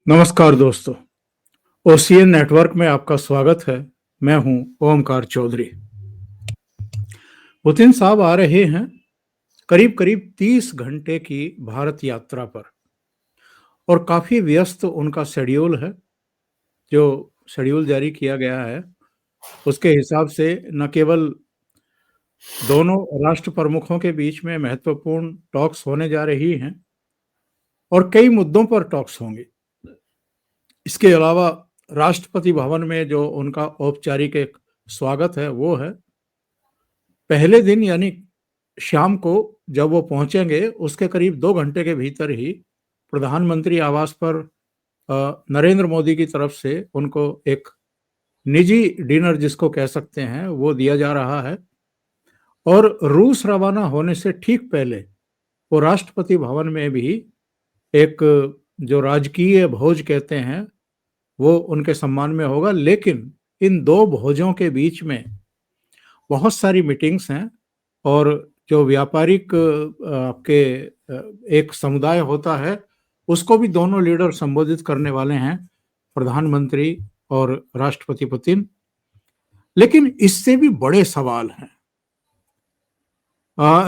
नमस्कार दोस्तों, ocean network में आपका स्वागत है। मैं हूं ओमकार चौधरी। पुतिन साहब आ रहे हैं करीब करीब 30 घंटे की भारत यात्रा पर और काफी व्यस्त उनका शेड्यूल है। जो शेड्यूल जारी किया गया है उसके हिसाब से न केवल दोनों राष्ट्र प्रमुखों के बीच में महत्वपूर्ण टॉक्स होने जा रही हैं और कई मुद्दों पर टॉक्स होंगे। इसके अलावा राष्ट्रपति भवन में जो उनका औपचारिक एक स्वागत है वो है। पहले दिन यानी शाम को जब वो पहुंचेंगे उसके करीब 2 घंटे के भीतर ही प्रधानमंत्री आवास पर नरेंद्र मोदी की तरफ से उनको एक निजी डिनर जिसको कह सकते हैं वो दिया जा रहा है। और रूस रवाना होने से ठीक पहले वो राष्ट्रपति भवन में भी एक जो राजकीय भोज कहते हैं वो उनके सम्मान में होगा। लेकिन इन दो भोजों के बीच में बहुत सारी मीटिंग्स हैं और जो व्यापारिक आपके एक समुदाय होता है उसको भी दोनों लीडर संबोधित करने वाले हैं, प्रधानमंत्री और राष्ट्रपति पुतिन। लेकिन इससे भी बड़े सवाल हैं।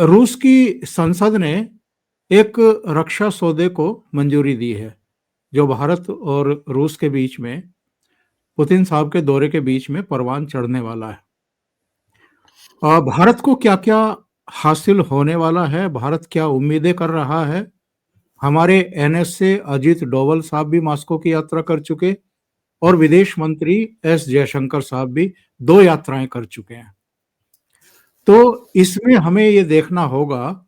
रूस की संसद ने एक रक्षा सौदे को मंजूरी दी है जो भारत और रूस के बीच में पुतिन साहब के दौरे के बीच में परवान चढ़ने वाला है। भारत को क्या-क्या हासिल होने वाला है, भारत क्या उम्मीदें कर रहा है। हमारे एनएस से अजीत डोवल साहब भी मॉस्को की यात्रा कर चुके और विदेश मंत्री एस जयशंकर साहब भी 2 यात्राएं कर चुके हैं। तो इसमें हमें ये देखना होगा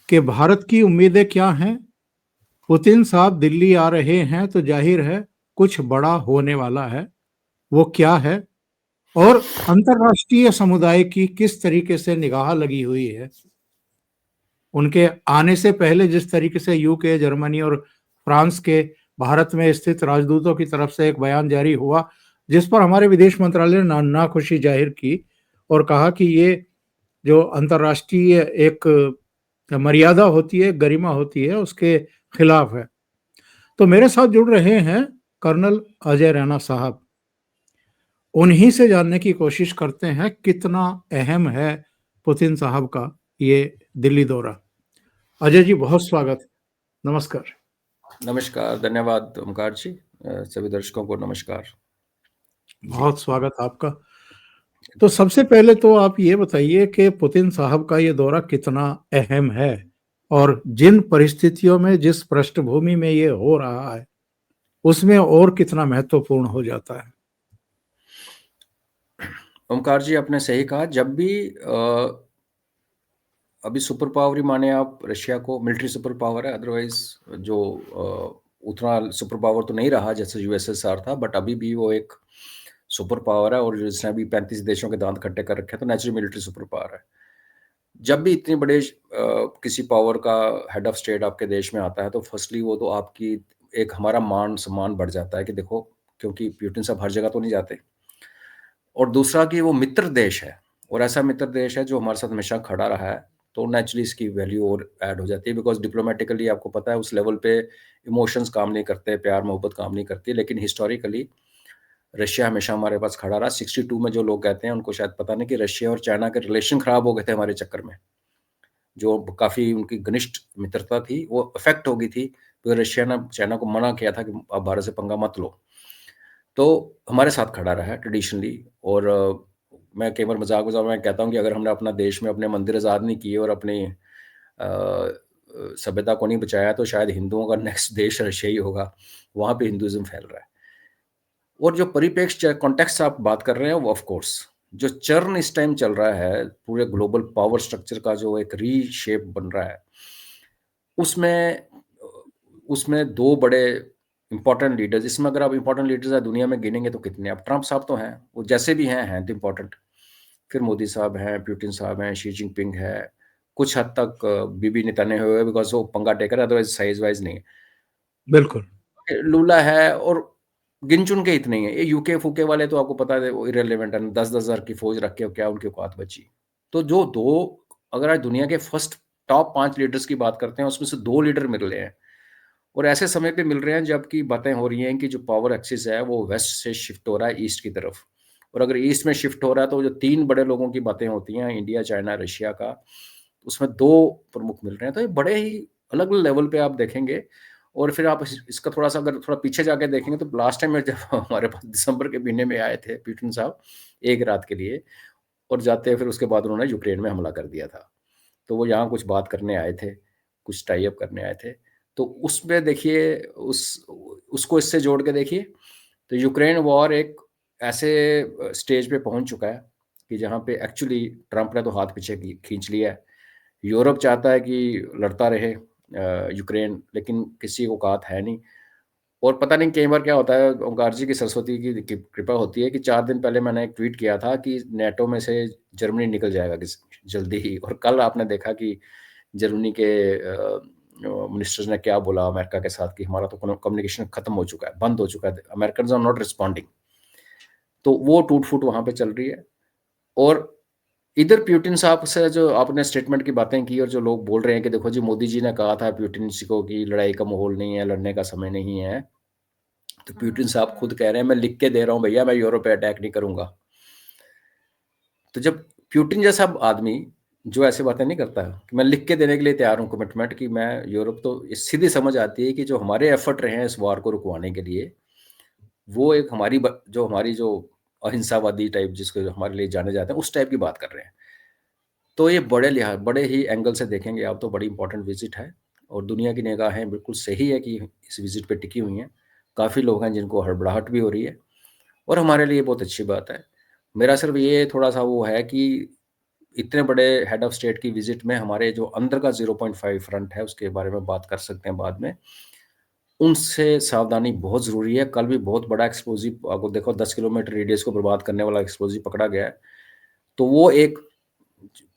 कि भारत की उम्मीदें क्या हैं। पुतिन साहब दिल्ली आ रहे हैं तो जाहिर है कुछ बड़ा होने वाला है। वो क्या है और अंतर्राष्ट्रीय समुदाय की किस तरीके से निगाह लगी हुई है। उनके आने से पहले जिस तरीके से यूके, जर्मनी और फ्रांस के भारत में स्थित राजदूतों की तरफ से एक बयान जारी हुआ जिस पर हमारे विदेश मंत्रालय ने नाखुशी जाहिर की और कहा कि ये जो अंतर्राष्ट्रीय एक मर्यादा होती है, गरिमा होती है, उसके खिलाफ है। तो मेरे साथ जुड़ रहे हैं कर्नल अजय रैना साहब। उन्हीं से जानने की कोशिश करते हैं कितना अहम है पुतिन साहब का ये दिल्ली दौरा। अजय जी बहुत स्वागत, नमस्कार। नमस्कार, धन्यवाद ओमकार जी। सभी दर्शकों को नमस्कार। बहुत स्वागत आपका। तो सबसे पहले तो आप ये बताइए कि पुतिन साहब का ये दौरा कितना अहम है और जिन परिस्थितियों में, जिस पृष्ठभूमि में ये हो रहा है उसमें और कितना महत्वपूर्ण हो जाता है। ओमकार जी, आपने सही कहा। जब भी अभी सुपर पावर ही माने आप रशिया को, मिलिट्री सुपर पावर है, अदरवाइज जो उतना सुपर पावर तो नहीं रहा जैसे यूएसएसआर था, बट अभी भी वो एक सुपर पावर है और जिसने अभी 35 देशों के दांत खट्टे कर रखे हैं, तो नेचुरल मिलिट्री सुपर पावर है। जब भी इतने बड़े किसी पावर का हेड ऑफ स्टेट आपके देश में आता है तो फर्स्टली वो तो आपकी एक हमारा मान सम्मान बढ़ जाता है कि देखो, क्योंकि पुतिन साहब हर जगह तो नहीं जाते। और दूसरा कि वो मित्र देश है और ऐसा मित्र देश है जो हमारे साथ हमेशा खड़ा रहा है, तो नेचुरली इसकी वैल्यू और ऐड हो जाती है। बिकॉज डिप्लोमेटिकली आपको पता है उस लेवल पे इमोशंस काम नहीं करते, प्यार मोहब्बत काम नहीं करती, लेकिन हिस्टोरिकली रशिया हमेशा हमारे पास खड़ा रहा। 62 में जो लोग कहते हैं उनको शायद पता नहीं कि रशिया और चाइना के रिलेशन खराब हो गए थे हमारे चक्कर में। जो काफ़ी उनकी घनिष्ठ मित्रता थी वो अफेक्ट हो गई थी, तो रशिया ने चाइना को मना किया था कि आप भारत से पंगा मत लो। तो हमारे साथ खड़ा रहा है ट्रेडिशनली। और मैं कई बार मजाक में कहता हूँ कि अगर हमने अपना देश में अपने मंदिर आज़ाद नहीं किए और अपनी सभ्यता को नहीं बचाया तो शायद हिंदुओं का नेक्स्ट देश रशिया ही होगा। वहाँ पे हिंदुइज्म फैल रहा है। और जो परिप्रेक्ष्य कॉन्टेक्स्ट आप बात कर रहे हैं वो ऑफ कोर्स जो चर्न इस टाइम चल रहा है पूरे ग्लोबल पावर स्ट्रक्चर का, जो एक रीशेप बन रहा है, उसमें उसमें दो बड़े इंपॉर्टेंट लीडर्स, इसमें अगर आप इंपॉर्टेंट लीडर्स है दुनिया में गिनेंगे तो कितने? अब ट्रंप साहब तो हैं, वो जैसे भी हैं तो इंपॉर्टेंट। फिर मोदी साहब हैं, पुतिन साहब हैं, शी जिनपिंग है, कुछ हद तक बीबी नेतन्याहू है बिकॉज वो पंगा टेकर, अदरवाइज साइज वाइज नहीं है। बिल्कुल। लूला है और गिन चुन के इतने ही है। ये यूके फूके वाले तो आपको पता है वो इरेलीवेंट है, 10,000 की फौज रख के क्या उनकी औकात बची। तो जो दो, अगर आज दुनिया के फर्स्ट टॉप 5 लीडर्स की बात करते हैं उसमें से 2 लीडर मिल रहे हैं और ऐसे समय पे मिल रहे हैं जबकि बातें हो रही हैं कि जो पावर एक्सिस है वो वेस्ट से शिफ्ट हो रहा है ईस्ट की तरफ। और अगर ईस्ट में शिफ्ट हो रहा है तो जो 3 बड़े लोगों की बातें होती हैं इंडिया, चाइना, रशिया का, उसमें 2 प्रमुख मिल रहे हैं। तो ये बड़े ही अलग-अलग लेवल पे आप देखेंगे। और फिर आप इसका थोड़ा-सा अगर थोड़ा पीछे जाके देखेंगे तो लास्ट टाइम में जब हमारे पास दिसंबर के महीने में आए थे पुतिन साहब 1 रात के लिए, और जाते फिर उसके बाद उन्होंने यूक्रेन में हमला कर दिया था। तो वो यहाँ कुछ बात करने आए थे, कुछ टाई अप करने आए थे। तो उसमें देखिए उसको इससे जोड़ के देखिए, तो यूक्रेन वॉर एक ऐसे स्टेज पे पहुँच चुका है कि जहाँ पे एक्चुअली ट्रंप ने तो हाथ पीछे खींच लिया है। यूरोप चाहता है कि लड़ता रहे यूक्रेन, लेकिन किसी को औकात है नहीं। और पता नहीं कई बार क्या होता है, ओंकार जी की सरस्वती की कृपा होती है कि 4 दिन पहले मैंने एक ट्वीट किया था कि नेटो में से जर्मनी निकल जाएगा जल्दी ही, और कल आपने देखा कि जर्मनी के मिनिस्टर्स ने क्या बोला अमेरिका के साथ कि हमारा तो कम्युनिकेशन खत्म हो चुका है, बंद हो चुका है, अमेरिकन आर नॉट रिस्पॉन्डिंग। तो वो टूट फूट वहां पे चल रही है। और इधर पुतिन साहब से जो आपने स्टेटमेंट की बातें की और जो लोग बोल रहे हैं कि देखो जी मोदी जी ने कहा था पुतिन जी को कि लड़ाई का माहौल नहीं है, लड़ने का समय नहीं है, तो पुतिन साहब खुद कह रहे हैं मैं लिख के दे रहा हूँ भैया, मैं यूरोप पे अटैक नहीं करूंगा। तो जब पुतिन जैसा आदमी जो ऐसे बातें नहीं करता कि मैं लिख के देने के लिए तैयार हूँ कमिटमेंट कि मैं यूरोप, तो इस सीधी समझ आती है कि जो हमारे एफर्ट रहे हैं इस वार को रुकवाने के लिए, वो एक जो अहिंसावादी टाइप जिसको हमारे लिए जाने जाते हैं उस टाइप की बात कर रहे हैं। तो ये बड़े ही एंगल से देखेंगे आप तो बड़ी इंपॉर्टेंट विजिट है। और दुनिया की निगाहें बिल्कुल सही है कि इस विजिट पे टिकी हुई हैं। काफ़ी लोग हैं जिनको हड़बड़ाहट भी हो रही है, और हमारे लिए बहुत अच्छी बात है। मेरा सिर्फ ये थोड़ा-सा वो है कि इतने बड़े हेड ऑफ स्टेट की विजिट में हमारे जो अंदर का 0.5 फ्रंट है, उसके बारे में बात कर सकते हैं बाद में। उनसे सावधानी बहुत ज़रूरी है। कल भी बहुत बड़ा एक्सप्लोसिव आपको देखो 10 किलोमीटर रेडियस को बर्बाद करने वाला एक्सप्लोसिव पकड़ा गया है। तो वो एक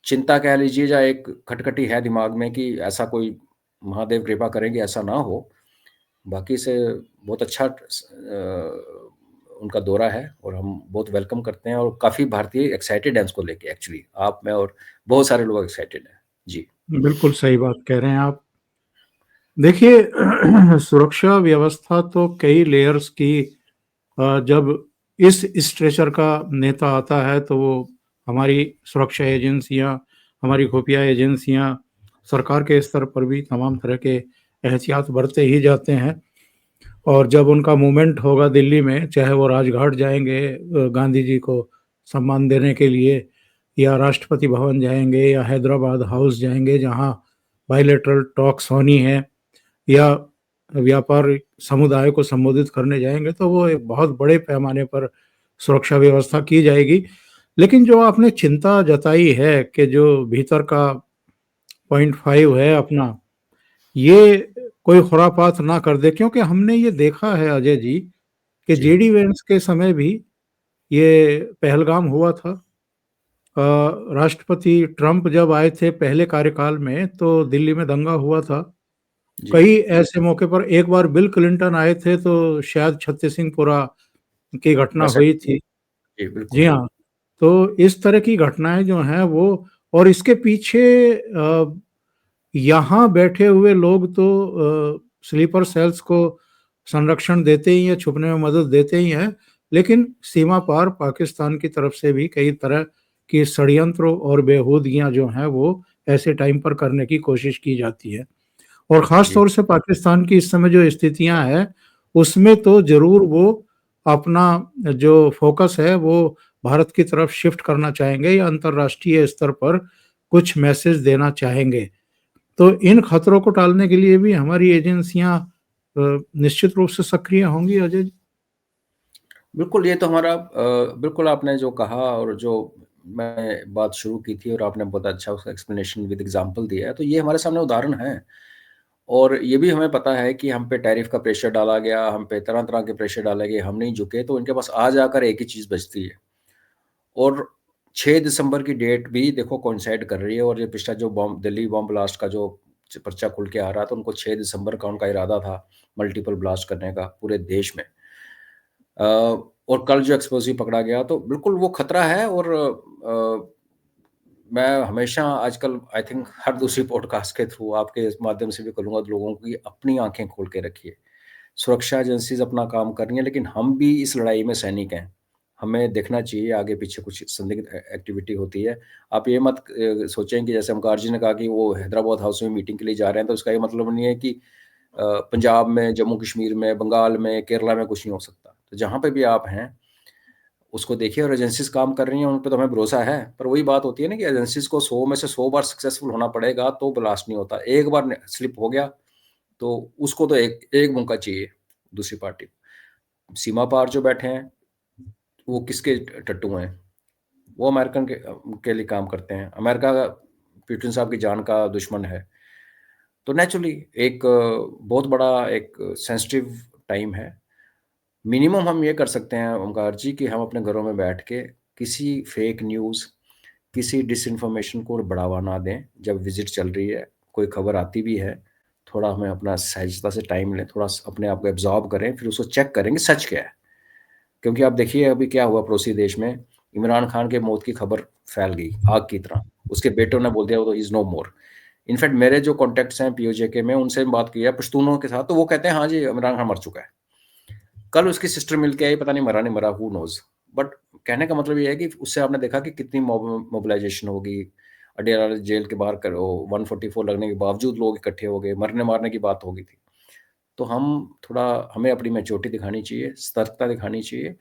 चिंता कह लीजिए या एक खटखटी है दिमाग में कि ऐसा कोई महादेव कृपा करें कि ऐसा ना हो। बाकी से बहुत अच्छा उनका दौरा है और हम बहुत वेलकम करते हैं, और काफ़ी भारतीय एक्साइटेड हैं उसको लेके एक्चुअली। आप, मैं और बहुत सारे लोग एक्साइटेड हैं। जी। बिल्कुल सही बात कह रहे हैं आप। देखिए सुरक्षा व्यवस्था तो कई लेयर्स की जब इस स्ट्रेचर का नेता आता है तो वो हमारी सुरक्षा एजेंसियां, हमारी खुफिया एजेंसियां, सरकार के स्तर पर भी तमाम तरह के एहतियात बरते ही जाते हैं। और जब उनका मूवमेंट होगा दिल्ली में, चाहे वो राजघाट जाएंगे गांधी जी को सम्मान देने के लिए, या राष्ट्रपति भवन जाएंगे, या हैदराबाद हाउस जाएंगे जहां बायलैटरल टॉक्स होनी है, या व्यापार समुदाय को संबोधित करने जाएंगे, तो वो एक बहुत बड़े पैमाने पर सुरक्षा व्यवस्था की जाएगी। लेकिन जो आपने चिंता जताई है कि जो भीतर का 0.5 है अपना, ये कोई खुरापात ना कर दे, क्योंकि हमने ये देखा है अजय जी कि जी। जेडी वेंस के समय भी ये पहलगाम हुआ था। राष्ट्रपति ट्रंप जब आए थे पहले कार्यकाल में तो दिल्ली में दंगा हुआ था। जी। कई ऐसे मौके पर, एक बार बिल क्लिंटन आए थे तो शायद छत्तीस सिंहपुरा की घटना वैसे हुई थी। जी, जी बिल्कुल। हाँ, तो इस तरह की घटनाएं जो हैं वो, और इसके पीछे यहाँ बैठे हुए लोग तो स्लीपर सेल्स को संरक्षण देते ही हैं, छुपने में मदद देते ही हैं, लेकिन सीमा पार पाकिस्तान की तरफ से भी कई तरह की षड्यंत्र और बेहूदगियां जो हैं वो ऐसे टाइम पर करने की कोशिश की जाती है। और ख़ास जी। तौर से पाकिस्तान की इस समय जो स्थितियां हैं, उसमें तो ज़रूर वो अपना जो फ़ोकस है वो भारत की तरफ शिफ्ट करना चाहेंगे, या अंतर्राष्ट्रीय स्तर पर कुछ मैसेज देना चाहेंगे। तो इन खतरों को टालने के लिए भी हमारी एजेंसियां निश्चित रूप से सक्रिय होंगी अजय जी। बिल्कुल, ये तो हमारा बिल्कुल आपने जो कहा और जो मैं बात शुरू की थी और आपने बहुत अच्छा उसका एक्सप्लेनेशन विद एग्ज़ाम्पल दिया है, तो ये हमारे सामने उदाहरण हैं। और ये भी हमें पता है कि हम पे टैरिफ का प्रेशर डाला गया, हम पे तरह-तरह के प्रेशर डाले गए, हम नहीं झुके, तो इनके पास आ जाकर एक ही चीज़ बचती है। और 6 दिसंबर की डेट भी देखो कोइंसाइड कर रही है, और ये पिछला जो बॉम्ब, दिल्ली बॉम्ब ब्लास्ट का जो पर्चा खुल के आ रहा था, उनको 6 दिसंबर का उनका इरादा था मल्टीपल ब्लास्ट करने का पूरे देश में। अ, और कल जो एक्सप्लोसिव पकड़ा गया, तो बिल्कुल वो खतरा है। और मैं हमेशा आजकल आई थिंक हर दूसरी पॉडकास्ट के थ्रू आपके इस माध्यम से भी कहूँगा लोगों की अपनी आंखें खोल के रखिए। सुरक्षा एजेंसीज अपना काम कर रही हैं, लेकिन हम भी इस लड़ाई में सैनिक हैं। हमें देखना चाहिए आगे पीछे कुछ संदिग्ध एक्टिविटी होती है। आप ये मत सोचें कि जैसे ओमकार जी ने कहा कि वो हैदराबाद हाउस में मीटिंग के लिए जा रहे हैं, तो उसका ये मतलब नहीं है कि पंजाब में, जम्मू कश्मीर में, बंगाल में, केरला में कुछ नहीं हो सकता। तो जहाँ पे भी आप हैं उसको देखिए, और एजेंसीज काम कर रही हैं उन पे तो हमें भरोसा है। पर वही बात होती है ना कि एजेंसीज को 100 में से 100 बार सक्सेसफुल होना पड़ेगा तो ब्लास्ट नहीं होता। एक बार स्लिप हो गया तो उसको तो एक एक मौका चाहिए दूसरी पार्टी को। सीमा पार जो बैठे हैं वो किसके टट्टू हैं? वो अमेरिकन के लिए काम करते हैं। अमेरिका पुतिन साहब की जान का दुश्मन है। तो नेचुरली एक बहुत बड़ा एक सेंसिटिव टाइम है। मिनिमम हम ये कर सकते हैं ओमकार जी कि हम अपने घरों में बैठ के किसी फेक न्यूज़, किसी डिसइन्फॉर्मेशन को बढ़ावा ना दें। जब विजिट चल रही है, कोई खबर आती भी है, थोड़ा हमें अपना सहजता से टाइम लें, थोड़ा अपने आप को एब्जॉर्ब करें, फिर उसको चेक करेंगे सच क्या है। क्योंकि आप देखिए अभी क्या हुआ पड़ोसी देश में, इमरान खान के मौत की खबर फैल गई आग की तरह। उसके बेटों ने बोल दिया वो तो इज़ नो मोर। इनफैक्ट मेरे जो कॉन्टैक्ट्स हैं पीओजे में, उनसे बात की है पश्तूनों के साथ, तो वो कहते हैं हाँ जी इमरान खान मर चुका है। कल उसकी सिस्टर मिल के आई, पता नहीं मरा नहीं मरा, हू नोज। बट कहने का मतलब ये है कि उससे आपने देखा कि कितनी मोबिलाइजेशन होगी। अडेरा जेल के बाहर करो 144 लगने के बावजूद लोग इकट्ठे हो गए, मरने मारने की बात हो गई थी। तो हमें अपनी मैच्योरिटी दिखानी चाहिए, सतर्कता दिखानी चाहिए,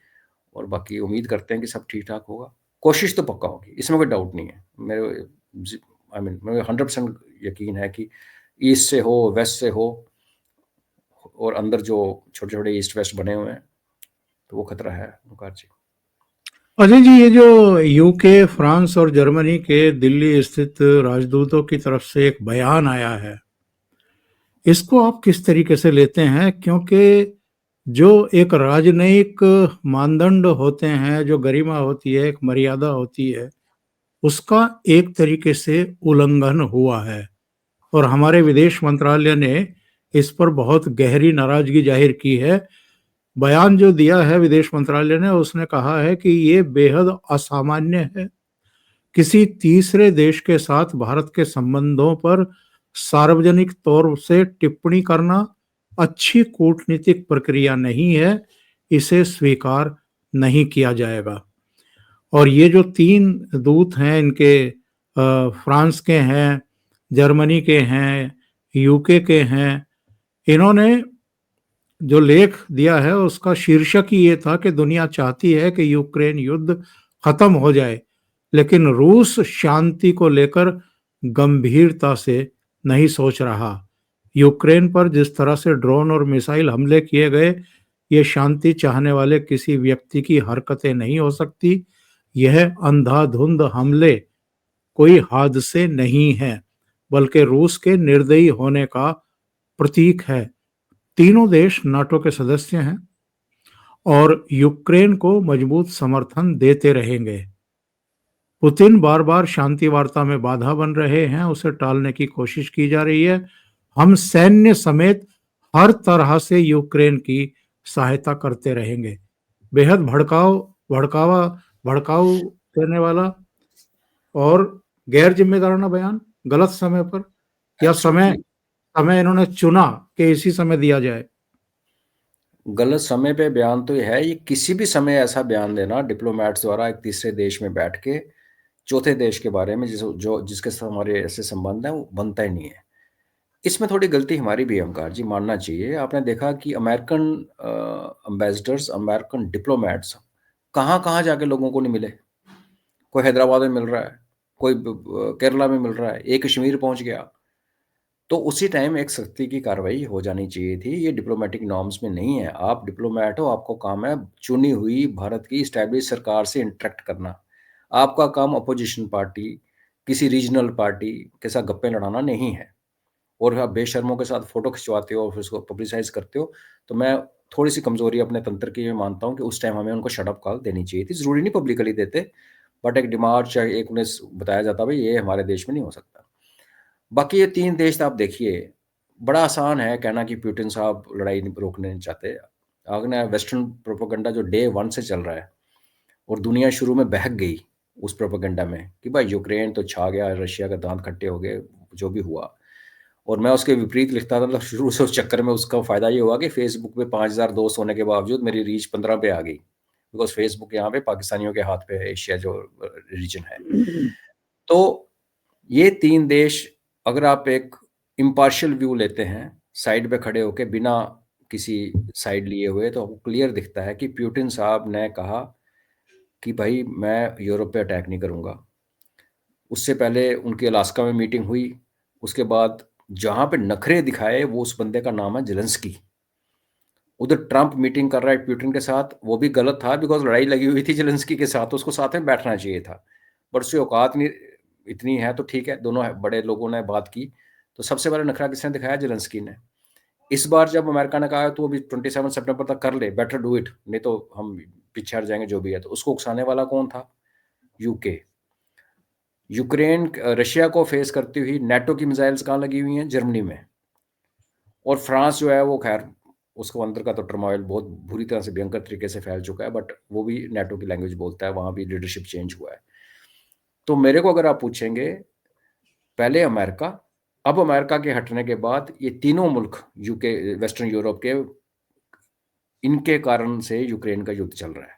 और बाकी उम्मीद करते हैं कि सब ठीक ठाक होगा। कोशिश तो पक्का होगी, इसमें कोई डाउट नहीं है। मेरे 100% यकीन है कि ईस्ट से हो, वेस्ट से हो, और अंदर जो छोटे छोटे ईस्ट वेस्ट बने हुए हैं, तो वो खतरा है ओंकार जी। अजय जी, ये जो यूके, फ्रांस और जर्मनी के दिल्ली स्थित राजदूतों की तरफ से एक बयान आया है, इसको आप किस तरीके से लेते हैं? क्योंकि जो एक राजनयिक मानदंड होते हैं, जो गरिमा होती है, एक मर्यादा होती है, उसका एक तरीके से उल्लंघन हुआ है। और हमारे विदेश मंत्रालय ने इस पर बहुत गहरी नाराजगी जाहिर की है। बयान जो दिया है विदेश मंत्रालय ने, उसने कहा है कि ये बेहद असामान्य है। किसी तीसरे देश के साथ भारत के संबंधों पर सार्वजनिक तौर से टिप्पणी करना अच्छी कूटनीतिक प्रक्रिया नहीं है, इसे स्वीकार नहीं किया जाएगा। और ये जो 3 दूत हैं इनके, फ्रांस के हैं, जर्मनी के हैं, यूके के हैं, इन्होंने जो लेख दिया है उसका शीर्षक ही ये था कि दुनिया चाहती है कि यूक्रेन युद्ध खत्म हो जाए, लेकिन रूस शांति को लेकर गंभीरता से नहीं सोच रहा। यूक्रेन पर जिस तरह से ड्रोन और मिसाइल हमले किए गए, ये शांति चाहने वाले किसी व्यक्ति की हरकतें नहीं हो सकती। यह अंधाधुंध हमले कोई हादसे नहीं हैं, बल्कि रूस के निर्दयी होने का प्रतीक है। तीनों देश नाटो के सदस्य हैं और यूक्रेन को मजबूत समर्थन देते रहेंगे। पुतिन बार बार शांति वार्ता में बाधा बन रहे हैं, उसे टालने की कोशिश की जा रही है। हम सैन्य समेत हर तरह से यूक्रेन की सहायता करते रहेंगे। बेहद भड़कावा भड़काऊ देने वाला और गैर जिम्मेदाराना बयान, गलत समय पर, या समय एब्सोल्युटली समय इन्होंने चुना कि इसी समय दिया जाए। गलत समय पे बयान तो ये है, ये किसी भी समय ऐसा बयान देना डिप्लोमेट्स द्वारा एक तीसरे देश में बैठ के चौथे देश के बारे में जिसके साथ हमारे ऐसे संबंध हैं, वो बनता ही नहीं है। इसमें थोड़ी गलती हमारी भी है ओंकार जी, मानना चाहिए। आपने देखा कि अमेरिकन अम्बेसडर्स, अमेरिकन डिप्लोमेट्स कहाँ कहाँ जाके लोगों को नहीं मिले। कोई हैदराबाद में मिल रहा है, कोई केरला में मिल रहा है, एक कश्मीर पहुंच गया। तो उसी टाइम एक सख्ती की कार्रवाई हो जानी चाहिए थी। ये डिप्लोमेटिक नॉर्म्स में नहीं है। आप डिप्लोमेट हो, आपको काम है चुनी हुई भारत की इस्टेब्लिश सरकार से इंटरेक्ट करना। आपका काम अपोजिशन पार्टी, किसी रीजनल पार्टी के साथ गप्पे लड़ाना नहीं है। और आप बेशर्मों के साथ फोटो खिंचवाते हो और फिर उसको पब्लिसाइज करते हो, तो मैं थोड़ी सी कमजोरी अपने तंत्र की ये मानता हूँ कि उस टाइम हमें उनको शट अप कॉल देनी चाहिए थी। जरूरी नहीं पब्लिकली देते, बट एक डिमार्च या एक उन्हें बताया जाता भाई ये हमारे देश में नहीं हो सकता। बाकी ये 3 देश आप देखिए, बड़ा आसान है कहना कि पुतिन साहब लड़ाई रोकने नहीं चाहते। आपने वेस्टर्न प्रोपेगेंडा जो डे 1 से चल रहा है और दुनिया शुरू में बहक गई, उस प्रोपेगेंडा में कि भाई यूक्रेन तो छा गया, रशिया का दांत खट्टे हो गए, जो भी हुआ। और मैं उसके विपरीत लिखता था, मतलब शुरू से उस चक्कर में उसका फ़ायदा ये हुआ कि फेसबुक पे 5000 दोस्त होने के बावजूद मेरी रीच 15 पे आ गई, बिकॉज़ फेसबुक यहाँ पे पाकिस्तानियों के हाथ पे है, एशिया जो रीजन है। तो ये 3 देश, अगर आप एक इम्पार्शियल व्यू लेते हैं, साइड पे खड़े होके बिना किसी साइड लिए हुए, तो आपको क्लियर दिखता है कि पुतिन साहब ने कहा कि भाई मैं यूरोप पे अटैक नहीं करूँगा। उससे पहले उनकी अलास्का में मीटिंग हुई, उसके बाद जहाँ पे नखरे दिखाए वो उस बंदे का नाम है ज़ेलेंस्की। उधर ट्रंप मीटिंग कर रहा है पुतिन के साथ, वो भी गलत था बिकॉज़ लड़ाई लगी हुई थी ज़ेलेंस्की के साथ, तो उसको साथ में बैठना चाहिए था। पर उसकी औकात नहीं इतनी है, तो ठीक है, दोनों बड़े लोगों ने बात की। तो सबसे पहले नखरा किसने दिखाया? ज़ेलेंस्की ने। इस बार जब अमेरिका ने कहा तू अभी 27 सितंबर तक कर ले, बेटर डू इट, नहीं तो हम पीछे हट जाएँगे जो भी है। तो उसको उकसाने वाला कौन था? यूके। यूक्रेन रशिया को फेस करती हुई नेटो की मिसाइल्स कहाँ लगी हुई हैं? जर्मनी में। और फ्रांस जो है वो खैर उसको अंदर का तो टर्मोइल बहुत बुरी तरह से भयंकर तरीके से फैल चुका है, बट वो भी नेटो की लैंग्वेज बोलता है, वहाँ भी लीडरशिप चेंज हुआ है। तो मेरे को अगर आप पूछेंगे, पहले अमेरिका, अब अमेरिका के हटने के बाद ये तीनों मुल्क यूके, वेस्टर्न यूरोप के, इनके कारण से यूक्रेन का युद्ध चल रहा है।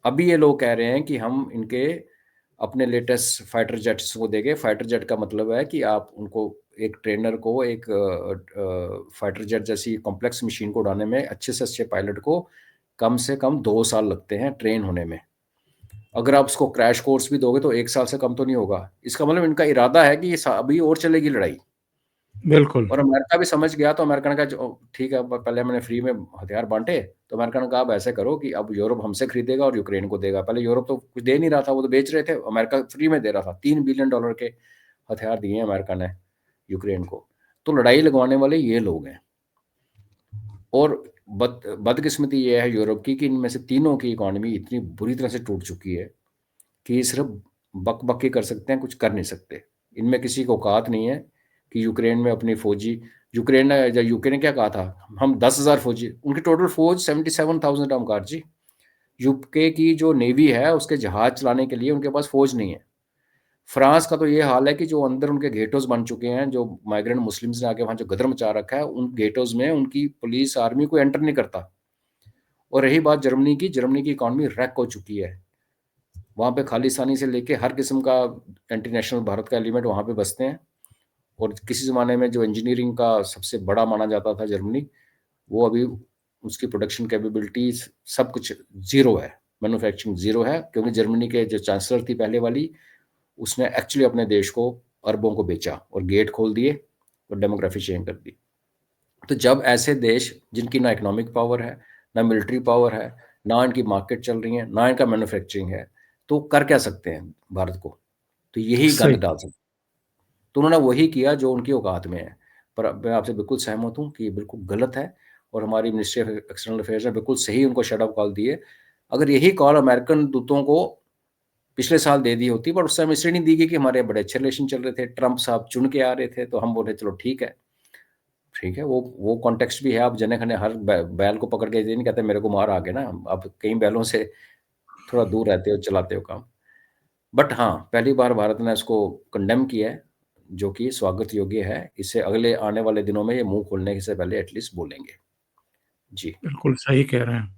अभी ये लोग कह रहे हैं कि हम इनके अपने लेटेस्ट फाइटर जेट्स को देंगे। फाइटर जेट का मतलब है कि आप उनको, एक ट्रेनर को एक फाइटर जेट जैसी कॉम्प्लेक्स मशीन को उड़ाने में अच्छे से अच्छे पायलट को कम से कम 2 साल लगते हैं ट्रेन होने में। अगर आप उसको क्रैश कोर्स भी दोगे तो 1 साल से कम तो नहीं होगा। इसका मतलब इनका इरादा है कि ये अभी और चलेगी लड़ाई। बिल्कुल। और अमेरिका भी समझ गया, तो अमेरिका ने कहा ठीक है, पहले मैंने फ्री में हथियार बांटे, तो अमेरिका ने कहा अब ऐसे करो कि अब यूरोप हमसे खरीदेगा और यूक्रेन को देगा। पहले यूरोप तो कुछ दे नहीं रहा था, वो तो बेच रहे थे, अमेरिका फ्री में दे रहा था। $3 बिलियन के हथियार दिए हैं अमेरिका ने यूक्रेन को। तो लड़ाई लगवाने वाले ये लोग हैं। और बदकिस्मती ये है यूरोप की कि इनमें से तीनों की इकोनॉमी इतनी बुरी तरह से टूट चुकी है कि सिर्फ बक बक ही कर सकते हैं, कुछ कर नहीं सकते। इनमें किसी को औकात नहीं है कि यूक्रेन में अपनी फौजी, यूक्रेन ने या यूके ने क्या कहा था, हम 10,000 फौजी, उनकी टोटल फौज 77,000 ओमकार जी। यूके की जो नेवी है उसके जहाज चलाने के लिए उनके पास फौज नहीं है। फ्रांस का तो ये हाल है कि जो अंदर उनके गेटोज बन चुके हैं, जो माइग्रेंट मुस्लिम्स ने आके वहाँ जो गदर मचा रखा है, उन गेटोज में उनकी पुलिस आर्मी को एंटर नहीं करता। और रही बात जर्मनी की, जर्मनी की इकॉनमी रैक हो चुकी है। वहाँ पे खालिस्तानी से लेके हर किस्म का एंटी नेशनल भारत का एलिमेंट वहाँ पे बसते हैं। और किसी ज़माने में जो इंजीनियरिंग का सबसे बड़ा माना जाता था जर्मनी, वो अभी उसकी प्रोडक्शन कैपेबिलिटीज सब कुछ ज़ीरो है, मैन्युफैक्चरिंग ज़ीरो है, क्योंकि जर्मनी के जो चांसलर थी पहले वाली, उसने एक्चुअली अपने देश को अरबों को बेचा और गेट खोल दिए और डेमोग्राफी चेंज कर दी। तो जब ऐसे देश जिनकी ना इकोनॉमिक पावर है, ना मिलिट्री पावर है, ना इनकी मार्केट चल रही है, ना इनका मैन्युफैक्चरिंग है, तो कर क्या सकते हैं भारत को? तो यही गंद सही। डाल सकते। तो उन्होंने वही किया जो उनकी औकात में है। पर मैं आपसे बिल्कुल सहमत हूँ कि ये बिल्कुल गलत है, और हमारी मिनिस्ट्री ऑफ एक्सटर्नल अफेयर्स ने बिल्कुल सही उनको शट ऑफ कॉल दी है। अगर यही कॉल अमेरिकन दूतों को पिछले साल दे दी होती, पर उस टाइम इसलिए नहीं दी गई कि हमारे बड़े अच्छे रिलेशन चल रहे थे, ट्रंप साहब चुन के आ रहे थे, तो हम बोले चलो ठीक है। ठीक है, वो कॉन्टेक्स्ट भी है। आप जने-खने हर बैल को पकड़ के ये नहीं कहते मेरे को मार आ गया ना, आप कई बैलों से थोड़ा दूर रहते हो, चलाते हो काम। बट हाँ, पहली बार भारत ने इसको कंडेम किया है, जो कि स्वागत योग्य है। इससे अगले आने वाले दिनों में ये मुँह खोलने से पहले एटलीस्ट बोलेंगे। जी। बिल्कुल सही कह रहे हैं।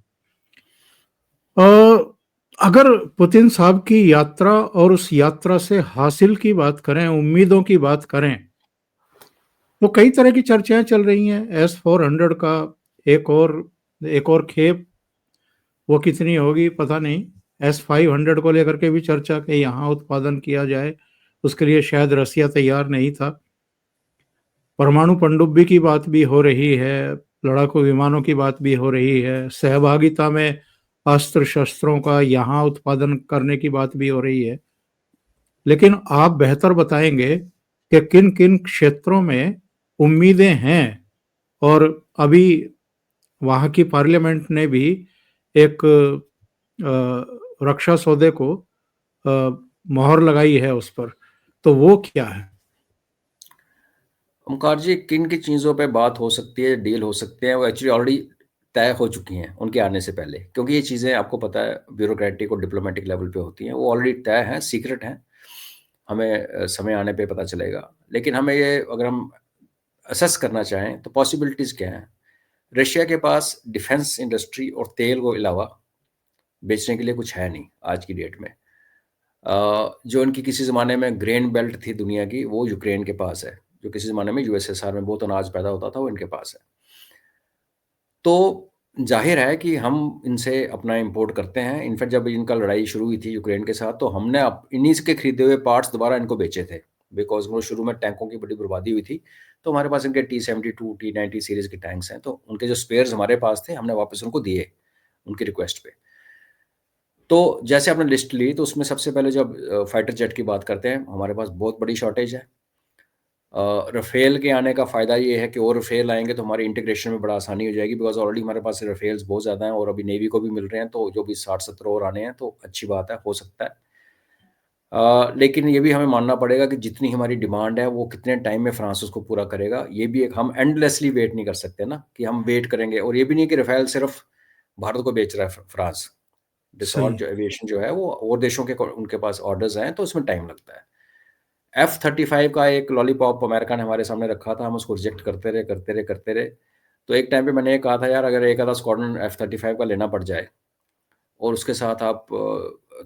अ, अगर पुतिन साहब की यात्रा और उस यात्रा से हासिल की बात करें, उम्मीदों की बात करें, तो कई तरह की चर्चाएं चल रही हैं। S-400 का एक और खेप, वो कितनी होगी पता नहीं। S-500 को लेकर के भी चर्चा कि यहाँ उत्पादन किया जाए, उसके लिए शायद रसिया तैयार नहीं था। परमाणु पनडुब्बी की बात भी हो रही है, लड़ाकू विमानों की बात भी हो रही है, सहभागिता में अस्त्र शस्त्रों का यहाँ उत्पादन करने की बात भी हो रही है। लेकिन आप बेहतर बताएंगे कि किन किन क्षेत्रों में उम्मीदें हैं। और अभी वहाँ की पार्लियामेंट ने भी एक रक्षा सौदे को मोहर लगाई है उस पर, तो वो क्या है? ओमकार जी, किन की चीज़ों पे बात हो सकती है, डील हो सकते हैं, वो एक्चुअली ऑलरेडी तय हो चुकी हैं उनके आने से पहले, क्योंकि ये चीज़ें आपको पता है ब्यूरोक्रेटिक और डिप्लोमेटिक लेवल पे होती हैं, वो ऑलरेडी तय हैं, सीक्रेट हैं, हमें समय आने पे पता चलेगा। लेकिन हमें ये अगर हम असेस करना चाहें तो पॉसिबिलिटीज़ क्या हैं? रशिया के पास डिफेंस इंडस्ट्री और तेल को अलावा बेचने के लिए कुछ है नहीं आज की डेट में। जो इनकी किसी ज़माने में ग्रेन बेल्ट थी दुनिया की, वो यूक्रेन के पास है। जो किसी ज़माने में यूएसएसआर में बहुत अनाज पैदा होता था, वो इनके पास है। तो ज़ाहिर है कि हम इनसे अपना इम्पोर्ट करते हैं। इनफैक्ट जब इनका लड़ाई शुरू हुई थी यूक्रेन के साथ, तो हमने इन्हीं के खरीदे हुए पार्ट्स दोबारा इनको बेचे थे, बिकॉज़ वो शुरू में टैंकों की बड़ी बर्बादी हुई थी। तो हमारे पास इनके T-72, T-90 सीरीज़ के टैंक्स हैं, तो उनके जो स्पेयर्स हमारे पास थे, हमने वापस उनको दिए, उनकी रिक्वेस्ट पे। तो जैसे आपने लिस्ट ली, तो उसमें सबसे पहले जब फाइटर जेट की बात करते हैं, हमारे पास बहुत बड़ी शॉर्टेज है। राफेल के आने का फ़ायदा ये है कि और राफेल आएँगे तो हमारी इंटीग्रेशन में बड़ा आसानी हो जाएगी, बिकॉज़ ऑलरेडी हमारे पास राफेल्स बहुत ज़्यादा हैं और अभी नेवी को भी मिल रहे हैं, तो जो भी 60-70 और आने हैं, तो अच्छी बात है, हो सकता है। लेकिन ये भी हमें मानना पड़ेगा कि जितनी हमारी डिमांड है, वो कितने टाइम में फ्रांस उसको पूरा करेगा। ये भी एक, हम एंडलेसली वेट नहीं कर सकते ना, कि हम वेट करेंगे। और ये भी नहीं कि राफेल सिर्फ़ भारत को बेच रहा है फ्रांस। सही। डसॉल्ट जो एविएशन जो है, वो और देशों के उनके पास ऑर्डर्स हैं, तो उसमें टाइम लगता है। F-35 का एक लॉलीपॉप अमेरिका ने हमारे सामने रखा था, हम उसको रिजेक्ट करते रहे, करते रहे, करते रहे। तो एक टाइम पे मैंने ये कहा था, यार अगर एक आधा स्क्वाड्रन F-35 का लेना पड़ जाए और उसके साथ आप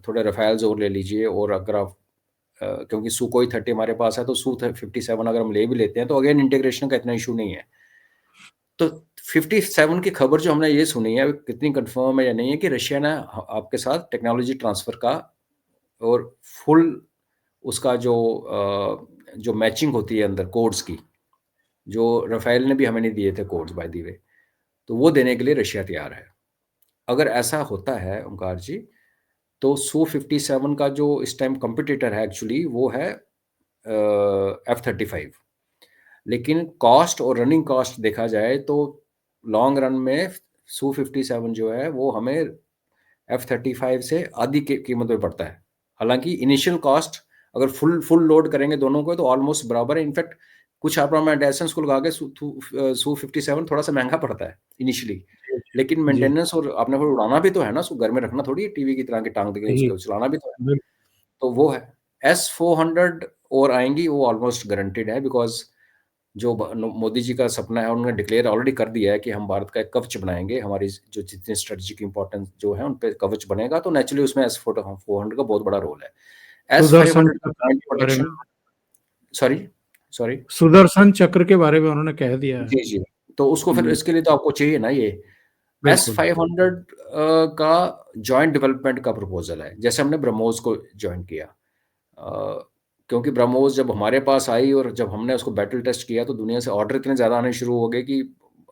थोड़े राफेल्स और ले लीजिए, और अगर आप क्योंकि सुकोई 30 हमारे पास है, तो Su-57 अगर हम ले भी लेते हैं, तो अगेन इंटीग्रेशन का इतना इश्यू नहीं है। तो 57 की खबर जो हमने ये सुनी है, कितनी कंफर्म है या नहीं है, कि रशिया ने आपके साथ टेक्नोलॉजी ट्रांसफ़र का और फुल उसका जो मैचिंग होती है अंदर कोड्स की, जो राफ़ेल ने भी हमें नहीं दिए थे कोड्स बाय द वे, तो वो देने के लिए रशिया तैयार है। अगर ऐसा होता है ओंकार जी, तो Su-57 का जो इस टाइम कॉम्पिटिटर है एक्चुअली, वो है F-35। लेकिन कॉस्ट और रनिंग कॉस्ट देखा जाए, तो लॉन्ग रन में Su-57 जो है, वो हमें F-35 से आधी कीमत में पड़ता है। हालाँकि इनिशियल कॉस्ट अगर फुल लोड करेंगे दोनों को, तो ऑलमोस्ट बराबर है। इनफैक्ट कुछ एडवांसेस को लगा के Su-57 थोड़ा-सा महँगा पड़ता है इनिशियली। जी, लेकिन जी। जी, मेंटेनेंस, और आपने फिर उड़ाना भी तो है ना, उसको घर में रखना थोड़ी है टीवी की तरह के टाँग देके सही। उसको चलाना भी तो है। बिल तो वो है। S-400 और आएँगी, वो ऑलमोस्ट गारंटीड है, बिकॉज़ जो मोदी जी का सपना है, उन्होंने डिक्लेयर ऑलरेडी कर दिया है कि हम भारत का एक कवच बनाएँगे, हमारी जो जितनी स्ट्रेटेजिक इम्पोर्टेंस जो है, उन पे कवच बनेगा, तो नेचुरली उसमें S-400 का बहुत बड़ा रोल है। सुदर्शन S-500 का चक्र पॉइंट के बारे प्रोटेक्शन। में सॉरी? सॉरी? सुदर्शन चक्र के बारे में उन्होंने कह दिया है। जी, जी। तो उसको फिर हुँ, इसके लिए तो आपको चाहिए ना ये। बिल्कुल। S-500 का जॉइंट डेवलपमेंट का प्रपोज़ल है, जैसे हमने ब्रह्मोस को जॉइन किया। क्योंकि ब्रह्मोस जब हमारे पास आई और जब हमने उसको बैटल टेस्ट किया, तो दुनिया से ऑर्डर इतने ज़्यादा आने शुरू हो गए कि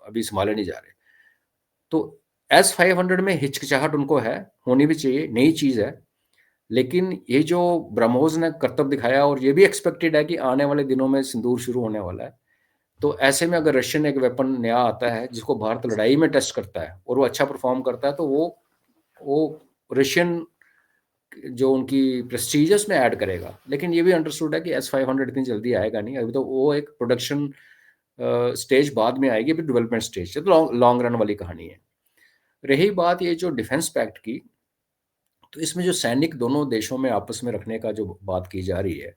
अभी सँभाले नहीं जा रहे। तो S-500 में हिचकिचाहट उनको है, होनी भी चाहिए, नई चीज़ है। लेकिन ये जो ब्रह्मोस ने करतब दिखाया, और ये भी एक्सपेक्टेड है कि आने वाले दिनों में सिंदूर शुरू होने वाला है। तो ऐसे में अगर रशियन एक वेपन नया आता है, जिसको भारत लड़ाई में टेस्ट करता है और वो अच्छा परफ़ॉर्म करता है, तो वो रशियन जो उनकी प्रेस्टीज है उसमें ऐड करेगा। लेकिन ये भी अंडरस्टूड है कि S-500 इतनी जल्दी आएगा नहीं, अभी तो वो एक प्रोडक्शन स्टेज बाद में आएगी, फिर डेवलपमेंट स्टेज, तो लॉन्ग लॉन्ग रन वाली कहानी है। रही बात ये जो डिफेंस पैक्ट की, तो इसमें जो सैनिक दोनों देशों में आपस में रखने का जो बात की जा रही है,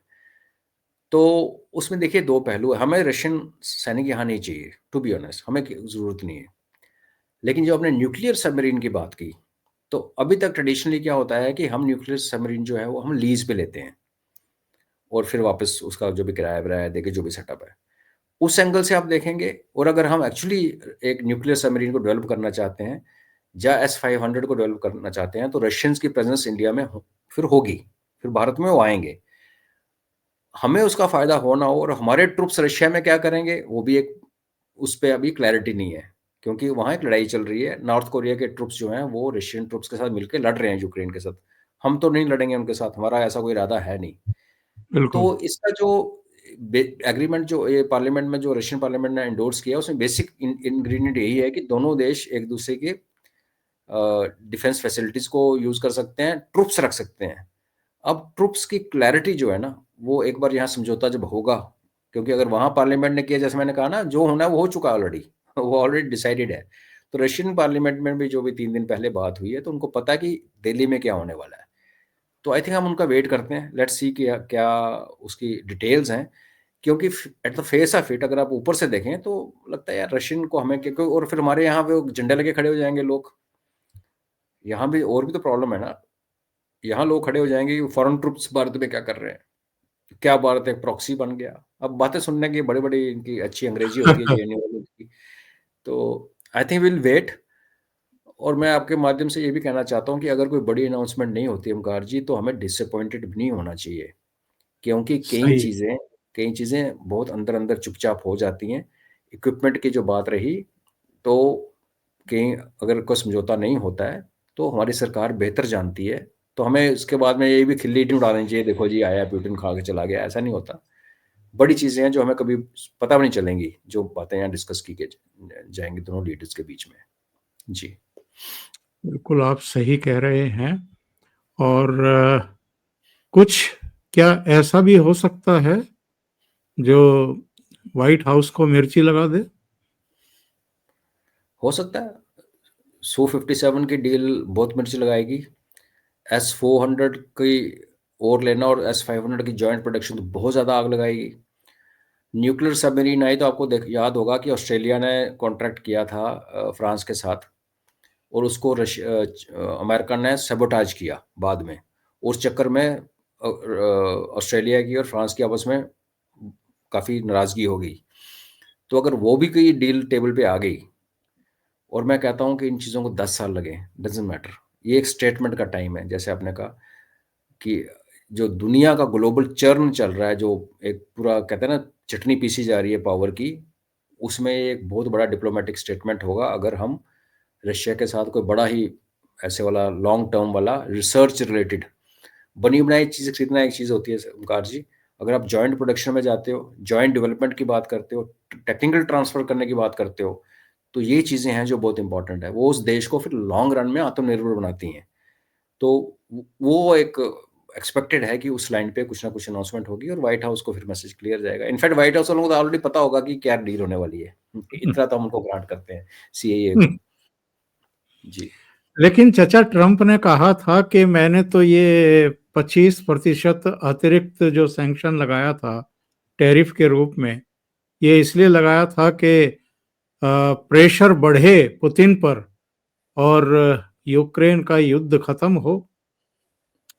तो उसमें देखिए 2 पहलू है। हमें रशियन सैनिक यहाँ नहीं चाहिए, टू बी ऑनेस्ट, हमें ज़रूरत नहीं है। लेकिन जो आपने न्यूक्लियर सबमरीन की बात की, तो अभी तक ट्रेडिशनली क्या होता है कि हम न्यूक्लियर सबमरीन जो है, वो हम लीज़ पे लेते हैं और फिर वापस उसका जो भी किराया-विराया देके जो भी सेटअप है। उस एंगल से आप देखेंगे, और अगर हम एक्चुअली एक न्यूक्लियर सबमरीन को डेवलप करना चाहते हैं, या S-500 को डेवलप करना चाहते हैं, तो रशियंस की प्रेज़ेंस इंडिया में फिर होगी, फिर भारत में वो आएँगे। हमें उसका फ़ायदा हो ना हो, और हमारे ट्रूप्स रशिया में क्या करेंगे, वो भी एक, उस पे अभी क्लैरिटी नहीं है। क्योंकि वहाँ एक लड़ाई चल रही है, नॉर्थ कोरिया के ट्रूप्स जो हैं, वो रशियन ट्रूप्स के साथ मिलके लड़ रहे हैं यूक्रेन के साथ। हम तो नहीं लड़ेंगे उनके साथ, हमारा ऐसा कोई इरादा है नहीं। बिल्कुल। तो इसका जो एग्रीमेंट जो ये पार्लियामेंट में, जो रशियन पार्लियामेंट ने एंडोर्स किया, उसमें बेसिक इंग्रेडिएंट यही है कि दोनों देश एक दूसरे के डिफेंस फैसिलिटीज को यूज कर सकते हैं, ट्रुप्स रख सकते हैं। अब ट्रुप्स की क्लैरिटी जो है ना, वो एक बार यहाँ समझौता जब होगा, क्योंकि अगर वहाँ पार्लियामेंट ने किया, जैसे मैंने कहा ना, जो होना है वो हो चुका है ऑलरेडी वो ऑलरेडी डिसाइडेड है। तो रशियन पार्लियामेंट में भी जो भी 3 दिन पहले बात हुई है, तो उनको पता है कि दिल्ली में क्या होने वाला है। तो आई थिंक हम उनका वेट करते हैं, लेट्स सी क्या क्या उसकी डिटेल्स हैं, क्योंकि at the face of it अगर आप ऊपर से देखें तो लगता है यार रशियन को हमें क्योंकि, और फिर हमारे यहाँ पे वो झंडे लगे खड़े हो जाएंगे लोग। यहाँ भी और भी तो प्रॉब्लम है ना, यहाँ लोग खड़े हो जाएंगे कि फॉरेन ट्रुप्स भारत में क्या कर रहे हैं, क्या भारत एक प्रॉक्सी बन गया। अब बातें सुनने की बड़ी बड़ी इनकी अच्छी अंग्रेजी होती है जेएनयू वालों की। तो आई थिंक विल वेट। और मैं आपके माध्यम से ये भी कहना चाहता हूँ कि अगर कोई बड़ी अनाउंसमेंट नहीं होती ओमकार जी, तो हमें डिसअपॉइंटेड भी नहीं होना चाहिए, क्योंकि सही। कई चीज़ें बहुत अंदर अंदर चुपचाप हो जाती हैं। इक्विपमेंट की जो बात रही, तो कहीं अगर कोई समझौता नहीं होता है तो हमारी सरकार बेहतर जानती है, तो हमें उसके बाद में ये भी खिल्ली नहीं उड़ानी चाहिए, देखो जी आया पुतिन खा के चला गया, ऐसा नहीं होता। बड़ी चीज़ें हैं जो हमें कभी पता भी नहीं चलेंगी, जो बातें यहाँ डिस्कस की के जाएंगी दोनों लीडर्स के बीच में। जी। बिल्कुल आप सही कह रहे हैं। और कुछ क्या ऐसा भी हो सकता है जो व्हाइट हाउस को मिर्ची लगा दे? हो सकता है। Su-57 की डील बहुत मिर्च लगाएगी। S-400 की और लेना और S-500 की जॉइंट प्रोडक्शन तो बहुत ज़्यादा आग लगाएगी। न्यूक्लियर सबमरीन आई तो आपको याद होगा कि ऑस्ट्रेलिया ने कॉन्ट्रैक्ट किया था फ्रांस के साथ, और उसको अमेरिका ने सेबोटाज किया बाद में। उस चक्कर में ऑस्ट्रेलिया की और फ्रांस की आपस में काफ़ी नाराज़गी हो गई। तो अगर वो भी कोई डील टेबल पे आ गई, और मैं कहता हूँ कि इन चीज़ों को 10 साल लगे, डजेंट मैटर। ये एक स्टेटमेंट का टाइम है, जैसे आपने कहा कि जो दुनिया का ग्लोबल चर्न चल रहा है, जो एक पूरा कहते हैं ना चटनी पीसी जा रही है पावर की, उसमें एक बहुत बड़ा डिप्लोमेटिक स्टेटमेंट होगा अगर हम रशिया के साथ कोई बड़ा ही ऐसे वाला लॉन्ग टर्म वाला रिसर्च रिलेटेड बनी बनाई चीज़ खरीदना एक चीज़ होती है ओमकार जी। अगर आप जॉइंट प्रोडक्शन में जाते हो, जॉइंट डेवलपमेंट की बात करते हो, टेक्निकल ट्रांसफर करने की बात करते हो, तो ये चीज़ें हैं जो बहुत इंपॉर्टेंट है। वो उस देश को फिर लॉन्ग रन में आत्मनिर्भर बनाती हैं। तो वो एक एक्सपेक्टेड है कि उस लाइन पे कुछ ना कुछ अनाउंसमेंट होगी और व्हाइट हाउस को फिर मैसेज क्लियर जाएगा। इनफैक्ट व्हाइट हाउस वालों को तो ऑलरेडी पता होगा कि क्या डील होने वाली है। इतना तो हम उनको ग्रांट करते हैं, सीएए को। जी। लेकिन चचा ट्रंप ने कहा था कि मैंने तो ये 25% अतिरिक्त जो सैंक्शन लगाया था टैरिफ के रूप में, ये इसलिए लगाया था कि प्रेशर बढ़े पुतिन पर और यूक्रेन का युद्ध खत्म हो।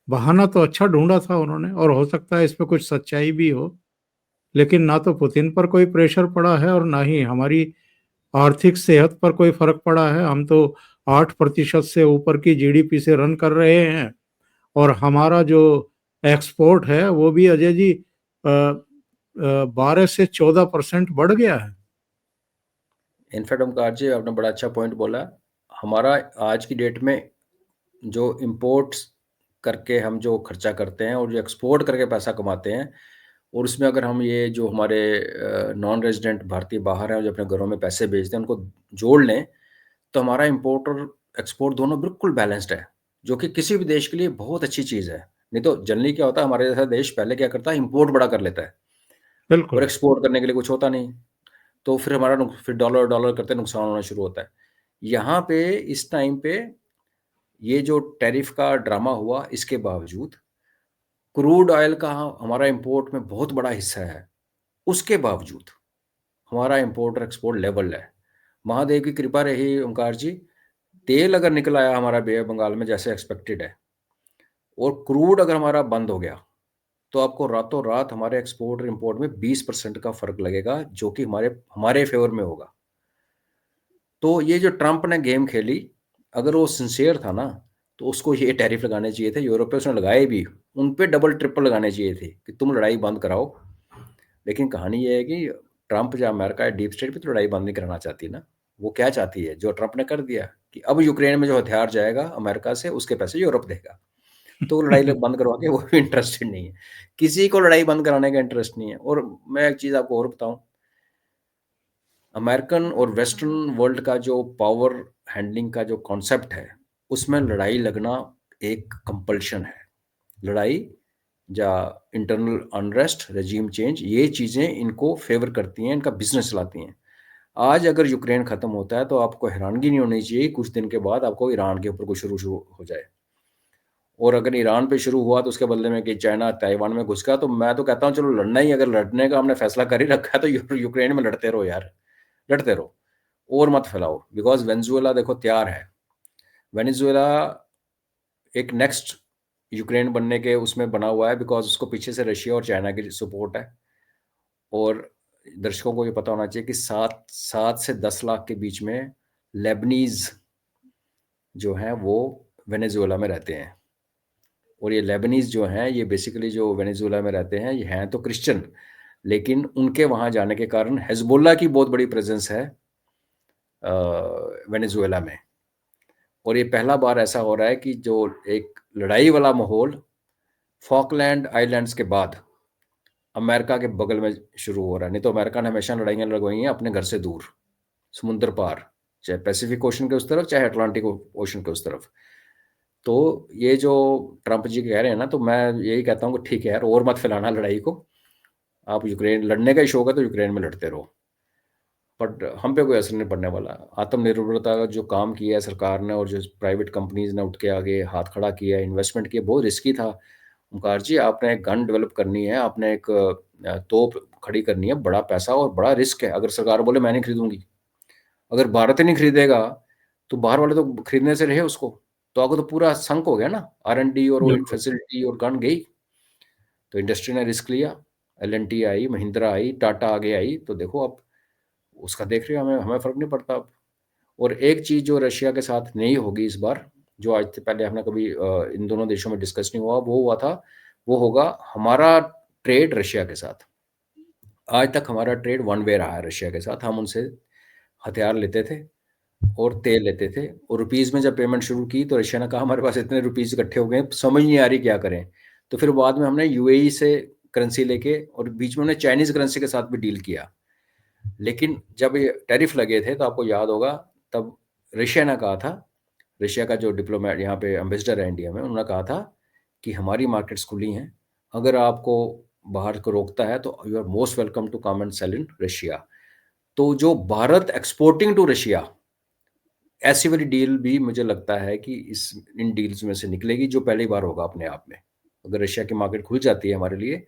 बहाना तो अच्छा ढूंढा था उन्होंने, और हो सकता है इसमें कुछ सच्चाई भी हो। लेकिन ना तो पुतिन पर कोई प्रेशर पड़ा है और ना ही हमारी आर्थिक सेहत पर कोई फर्क पड़ा है। हम तो 8% से ऊपर की जीडीपी से रन कर रहे हैं, और हमारा जो एक्सपोर्ट है वो भी अजय जी 12 से 14% बढ़ गया है। इनफैक्ट ओमकार जी आपने बड़ा अच्छा पॉइंट बोला। हमारा आज की डेट में जो इम्पोर्ट्स करके हम जो खर्चा करते हैं और जो एक्सपोर्ट करके पैसा कमाते हैं, और उसमें अगर हम ये जो हमारे नॉन रेजिडेंट भारतीय बाहर हैं जो अपने घरों में पैसे भेजते हैं उनको जोड़ लें, तो हमारा इम्पोर्ट और एक्सपोर्ट दोनों बिल्कुल बैलेंस्ड है, जो कि किसी भी देश के लिए बहुत अच्छी चीज़ है। नहीं तो जनरली क्या होता है, हमारे जैसा देश पहले क्या करता है, इम्पोर्ट बड़ा कर लेता है और बिल्कुल। एक्सपोर्ट करने के लिए कुछ होता नहीं। तो फिर हमारा फिर डॉलर डॉलर करते नुकसान होना शुरू होता है। यहाँ पे इस टाइम पे ये जो टैरिफ का ड्रामा हुआ, इसके बावजूद क्रूड ऑयल का हमारा इंपोर्ट में बहुत बड़ा हिस्सा है, उसके बावजूद हमारा इंपोर्ट और एक्सपोर्ट लेवल है। महादेव की कृपा रही ओंकार जी, तेल अगर निकल आया हमारा बे ऑफ बंगाल में जैसे एक्सपेक्टेड है, और क्रूड अगर हमारा बंद हो गया, तो आपको रातों रात हमारे एक्सपोर्ट और इंपोर्ट में 20% का फर्क लगेगा, जो कि हमारे हमारे फेवर में होगा। तो ये जो ट्रंप ने गेम खेली, अगर वो सिंसियर था ना, तो उसको ये टैरिफ लगाने चाहिए थे। यूरोप पे उसने लगाए भी, उन पे डबल ट्रिपल लगाने चाहिए थे कि तुम लड़ाई बंद कराओ। लेकिन कहानी ये है कि ट्रंप जो अमेरिका है, डीप स्टेट भी तो लड़ाई बंद नहीं कराना चाहती ना। वो क्या चाहती है, जो ट्रंप ने कर दिया कि अब यूक्रेन में जो हथियार जाएगा अमेरिका से, उसके पैसे यूरोप देगा। तो वो लड़ाई बंद करवा के वो भी इंटरेस्टेड नहीं है। किसी को लड़ाई बंद कराने का इंटरेस्ट नहीं है। और मैं एक चीज़ आपको और बताऊं, अमेरिकन और वेस्टर्न वर्ल्ड का जो पावर हैंडलिंग का जो कॉन्सेप्ट है, उसमें लड़ाई लगना एक कंपल्शन है। लड़ाई या इंटरनल अनरेस्ट, रेजिम चेंज, ये चीज़ें इनको फेवर करती हैं, इनका बिजनेस चलाती हैं। आज अगर यूक्रेन खत्म होता है तो आपको हैरानगी नहीं होनी चाहिए कुछ दिन के बाद आपको ईरान के ऊपर कुछ शुरू शुरू हो जाए। और अगर ईरान पे शुरू हुआ तो उसके बदले में कि चाइना ताइवान में घुस गया, तो मैं तो कहता हूँ चलो लड़ना ही, अगर लड़ने का हमने फैसला कर ही रखा है तो यूक्रेन में लड़ते रहो यार, लड़ते रहो और मत फैलाओ। बिकॉज वेनेजुएला देखो तैयार है, वेनेजुएला एक नेक्स्ट यूक्रेन बनने के उसमें बना हुआ है, बिकॉज उसको पीछे से रशिया और चाइना की सपोर्ट है। और दर्शकों को ये पता होना चाहिए कि 7 से 10 लाख के बीच में लेबनीज जो हैं वो वेनेजुएला में रहते हैं। और ये लेबनीज जो हैं ये बेसिकली जो वेनेजुएला में रहते हैं ये हैं तो क्रिश्चियन, लेकिन उनके वहाँ जाने के कारण हिजबुल्लाह की बहुत बड़ी प्रेजेंस है वेनेजुएला में। और ये पहला बार ऐसा हो रहा है कि जो एक लड़ाई वाला माहौल फॉकलैंड आइलैंड्स के बाद अमेरिका के बगल में शुरू हो रहा है। नहीं तो अमेरिका ने हमेशा लड़ाइयाँ लगवाई हैं अपने घर से दूर, समुद्र पार, चाहे पैसिफिक ओशन के उस तरफ चाहे अटलांटिक ओशन के उस तरफ। तो ये जो ट्रंप जी कह रहे हैं ना, तो मैं यही कहता हूँ कि ठीक है यार, और मत फैलाना लड़ाई को। आप यूक्रेन लड़ने का ही शौक है तो यूक्रेन में लड़ते रहो, बट हम पे कोई असर नहीं पड़ने वाला। आत्मनिर्भरता का जो काम किया है सरकार ने और जो प्राइवेट कंपनीज ने उठ के आगे हाथ खड़ा किया है, इन्वेस्टमेंट किया, बहुत रिस्की था। ओंकार जी, आपने एक गन डेवलप करनी है, आपने एक तोप खड़ी करनी है, बड़ा पैसा और बड़ा रिस्क है। अगर सरकार बोले मैं नहीं खरीदूंगी, अगर भारत ही नहीं खरीदेगा तो बाहर वाले तो खरीदने से रहे उसको, तो आगे तो पूरा संक हो गया ना, R&D और वो बिल्कुल। फैसिलिटी और गन गई। तो इंडस्ट्री ने रिस्क लिया, L&T आई, महिंद्रा आई, टाटा आगे आई, तो देखो अब उसका देख रहे हो, हमें हमें फर्क नहीं पड़ता अब। और एक चीज़ जो रशिया के साथ नहीं होगी इस बार, जो आज से पहले हमने कभी इन दोनों देशों में डिस्कस नहीं हुआ, वो हुआ था, वो होगा हमारा ट्रेड रशिया के साथ। आज तक हमारा ट्रेड वन वे रहा है रशिया के साथ। हम उनसे हथियार लेते थे और तेल लेते थे, और रुपीज़ में जब पेमेंट शुरू की तो रशिया ने कहा हमारे पास इतने रुपीज़ इकट्ठे हो गए, समझ नहीं आ रही क्या करें। तो फिर बाद में हमने यूएई से करेंसी लेके, और बीच में हमने चाइनीज़ करेंसी के साथ भी डील किया। लेकिन जब ये टैरिफ लगे थे तो आपको याद होगा, तब रशिया ने कहा था, रशिया का जो डिप्लोमेट यहाँ पे एम्बेसडर है इंडिया में, उन्होंने कहा था कि हमारी मार्केट्स खुली हैं, अगर आपको बाहर को रोकता है तो you are most welcome to come and sell in Russia. तो जो भारत एक्सपोर्टिंग टू रशिया, ऐसी वाली डील भी मुझे लगता है कि इस इन डील्स में से निकलेगी, जो पहली बार होगा अपने आप में। अगर रशिया की मार्केट खुल जाती है हमारे लिए,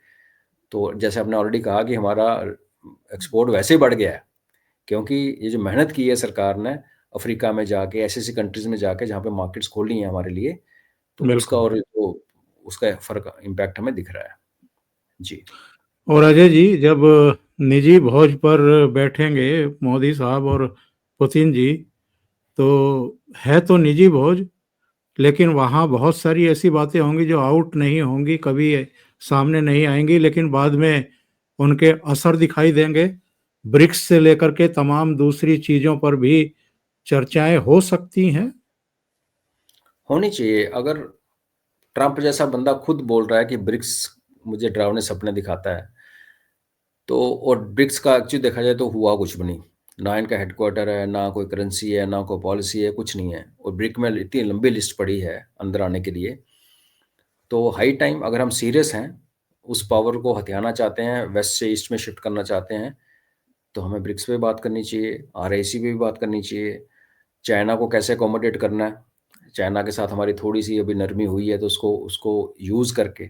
तो जैसे आपने ऑलरेडी कहा कि हमारा एक्सपोर्ट वैसे ही बढ़ गया है, क्योंकि ये जो मेहनत की है सरकार ने अफ्रीका में जाके, ऐसी कंट्रीज में जाके जहाँ पे मार्केट्स खोली हैं हमारे लिए, तो उसका बिल्कुल। और जो उसका फर्क इम्पैक्ट हमें दिख रहा है। जी। और अजय जी, जब निजी भोज पर बैठेंगे मोदी साहब और पुतिन जी, तो है तो निजी भोज, लेकिन वहाँ बहुत सारी ऐसी बातें होंगी जो आउट नहीं होंगी, कभी सामने नहीं आएंगी, लेकिन बाद में उनके असर दिखाई देंगे। ब्रिक्स से लेकर के तमाम दूसरी चीजों पर भी चर्चाएं हो सकती हैं। होनी चाहिए। अगर ट्रंप जैसा बंदा खुद बोल रहा है कि ब्रिक्स मुझे डरावने सपने दिखाता है, तो और ब्रिक्स का एक्चुअली देखा जाए तो हुआ कुछ भी नहीं। ना इनका हेडक्वार्टर है, ना कोई करेंसी है, ना कोई पॉलिसी है, कुछ नहीं है। और ब्रिक में इतनी लंबी लिस्ट पड़ी है अंदर आने के लिए। तो हाई टाइम, अगर हम सीरियस हैं, उस पावर को हथियाना चाहते हैं, वेस्ट से ईस्ट में शिफ्ट करना चाहते हैं, तो हमें ब्रिक्स पे बात करनी चाहिए, RIC पे भी बात करनी चाहिए। चाइना को कैसे अकोमोडेट करना है, चाइना के साथ हमारी थोड़ी सी अभी नरमी हुई है, तो उसको उसको यूज़ करके।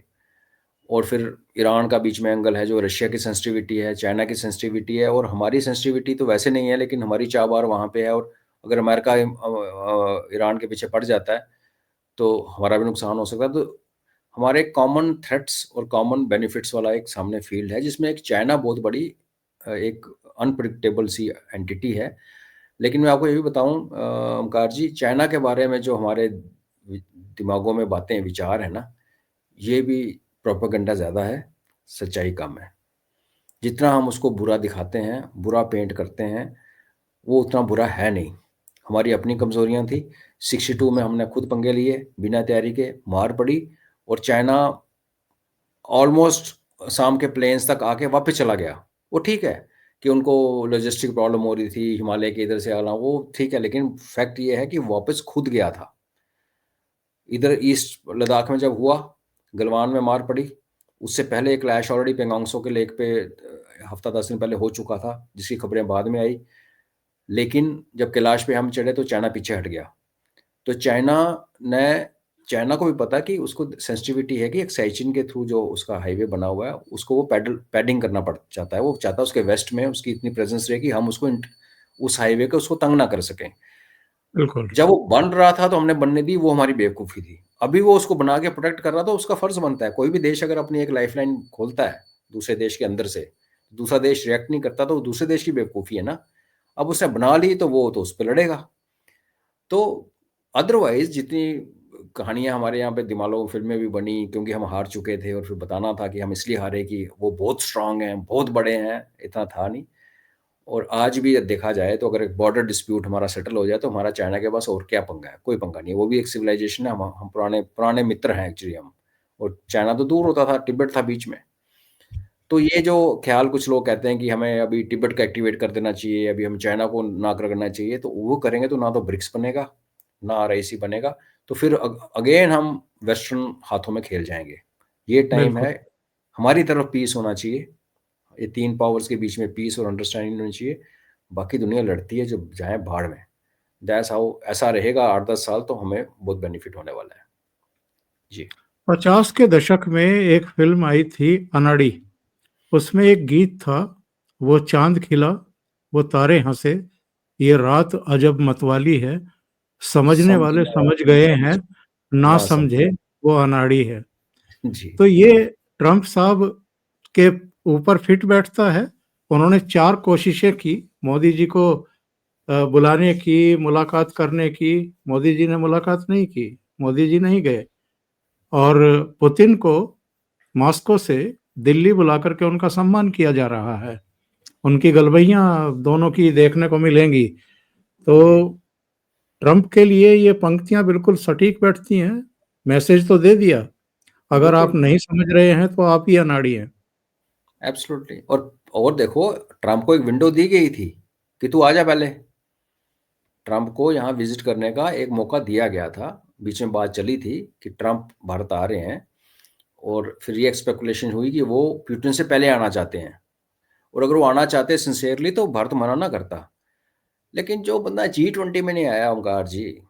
और फिर ईरान का बीच में एंगल है, जो रशिया की सेंसिटिविटी है, चाइना की सेंसिटिविटी है, और हमारी सेंसिटिविटी तो वैसे नहीं है, लेकिन हमारी चाबार वहाँ पे है। और अगर अमेरिका ईरान के पीछे पड़ जाता है तो हमारा भी नुकसान हो सकता है। तो हमारे कॉमन थ्रेट्स और कॉमन बेनिफिट्स वाला एक सामने फील्ड है, जिसमें एक चाइना बहुत बड़ी एक अनप्रिडिक्टेबल सी एंटिटी है। लेकिन मैं आपको ये भी बताऊं ओमकार जी, चाइना के बारे में जो हमारे दिमागों में बातें विचार है ना, ये भी प्रोपेगेंडा ज़्यादा है, सच्चाई कम है। जितना हम उसको बुरा दिखाते हैं, बुरा पेंट करते हैं, वो उतना बुरा है नहीं। हमारी अपनी कमज़ोरियाँ थी, 62 में हमने खुद पंगे लिए, बिना तैयारी के मार पड़ी, और चाइना ऑलमोस्ट शाम के प्लेन्स तक आके वापस चला गया। वो ठीक है कि उनको लॉजिस्टिक प्रॉब्लम हो रही थी, हिमालय के इधर से आना, वो ठीक है, लेकिन फैक्ट ये है कि वापस खुद गया था। इधर ईस्ट लद्दाख में जब हुआ, गलवान में मार पड़ी, उससे पहले एक क्लैश ऑलरेडी पेंगोंग त्सो के लेक पे हफ्ता 10 दिन पहले हो चुका था, जिसकी खबरें बाद में आई। लेकिन जब कैलाश पे हम चढ़े तो चाइना पीछे हट गया। तो चाइना को भी पता कि उसको सेंसिटिविटी है कि एक साइचिन के थ्रू जो उसका हाईवे बना हुआ है उसको वो पैडिंग करना पड़ जाता है। वो चाहता है उसके वेस्ट में उसकी इतनी प्रेजेंस रहे कि हम उसको उस हाईवे को उसको तंग ना कर सकें। बिल्कुल। जब वो बन रहा था तो हमने बनने दी, वो हमारी बेवकूफ़ी थी। अभी वो उसको बना के प्रोटेक्ट कर रहा था, उसका फ़र्ज़ बनता है। कोई भी देश अगर अपनी एक लाइफ़लाइन खोलता है दूसरे देश के अंदर से, दूसरा देश रिएक्ट नहीं करता तो वो दूसरे देश की बेवकूफ़ी है ना। अब उसने बना ली तो वो तो उस पे लड़ेगा। तो अदरवाइज़ जितनी कहानियाँ हमारे यहाँ पे दिमालों फ़िल्में भी बनी क्योंकि हम हार चुके थे और फिर बताना था कि हम इसलिए हारे कि वो बहुत स्ट्रॉन्ग हैं, बहुत बड़े हैं, इतना था नहीं। और आज भी देखा जाए तो अगर एक बॉर्डर डिस्प्यूट हमारा सेटल हो जाए तो हमारा चाइना के पास और क्या पंगा है? कोई पंगा नहीं है। वो भी एक सिविलाइज़ेशन है, हम पुराने पुराने मित्र हैं एक्चुअली हम। और चाइना तो दूर होता था, तिब्बत था बीच में। तो ये जो ख़्याल कुछ लोग कहते हैं कि हमें अभी तिब्बत को एक्टिवेट कर देना चाहिए, अभी हम चाइना को ना करना चाहिए, तो वो करेंगे तो ना तो ब्रिक्स बनेगा, ना आरआईसी बनेगा, तो फिर अगेन हम वेस्टर्न हाथों में खेल जाएँगे। ये टाइम बिल्कुल। है, हमारी तरफ पीस होना चाहिए, ये 3 पावर्स के बीच में पीस और अंडरस्टैंडिंग होनी चाहिए, बाकी दुनिया लड़ती है, जो जाए भाड़ में। दैट्स हाउ ऐसा रहेगा 8-10 साल तो हमें बहुत बेनिफिट होने वाला है। जी। 50 के दशक में एक फ़िल्म आई थी अनाड़ी। उसमें एक गीत था, वो चाँद खिला, वो तारे हँसे, ये रात अजब मतवाली है, समझने वाले समझना समझ वाले गए समझ हैं, ना ना समझे। समझे वो अनाड़ी है। जी, तो ये ट्रम्प साहब के ऊपर फिट बैठता है। उन्होंने 4 कोशिशें की मोदी जी को बुलाने की, मुलाकात करने की। मोदी जी ने मुलाकात नहीं की, मोदी जी नहीं गए और पुतिन को मॉस्को से दिल्ली बुला कर के उनका सम्मान किया जा रहा है। उनकी गलबैयाँ दोनों की देखने को मिलेंगी। तो ट्रम्प के लिए ये पंक्तियाँ बिल्कुल सटीक बैठती हैं। मैसेज तो दे दिया, अगर आप बिल्कुल, नहीं समझ रहे हैं तो आप ही अनाड़ी हैं। एब्सोल्युटली। और देखो, ट्रम्प को एक विंडो दी गई थी कि तू आ जा पहले। ट्रम्प को यहाँ विज़िट करने का एक मौका दिया गया था। बीच में बात चली थी कि ट्रम्प भारत आ रहे हैं और फिर ये स्पेकुलेशन हुई कि वो पुतिन से पहले आना चाहते हैं और अगर वो आना चाहते सिंसियरली तो भारत मना ना करता। लेकिन जो बंदा G20 में नहीं आया ओंकार जी,